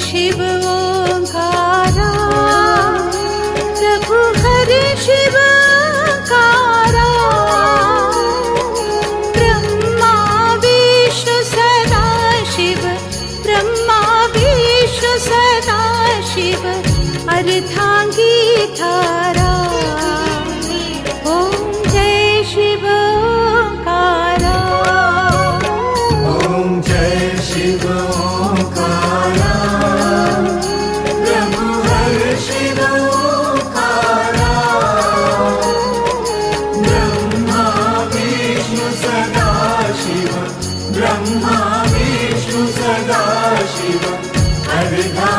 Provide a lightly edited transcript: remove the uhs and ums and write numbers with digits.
शिव ओंकारा, प्रभु हरे शिव ओंकारा। ब्रह्मा विष्णु सदा शिव, ब्रह्मा विष्णु सदा शिव, अर्धांगी धारा। ओम जय शिव ओंकारा, ओम जय शिव ओंकारा, प्रभु हरे शिव ओंकारा। ब्रह्मा विष्णु सदा शिव, ब्रह्मा विष्णु सदा शिव, अर्धा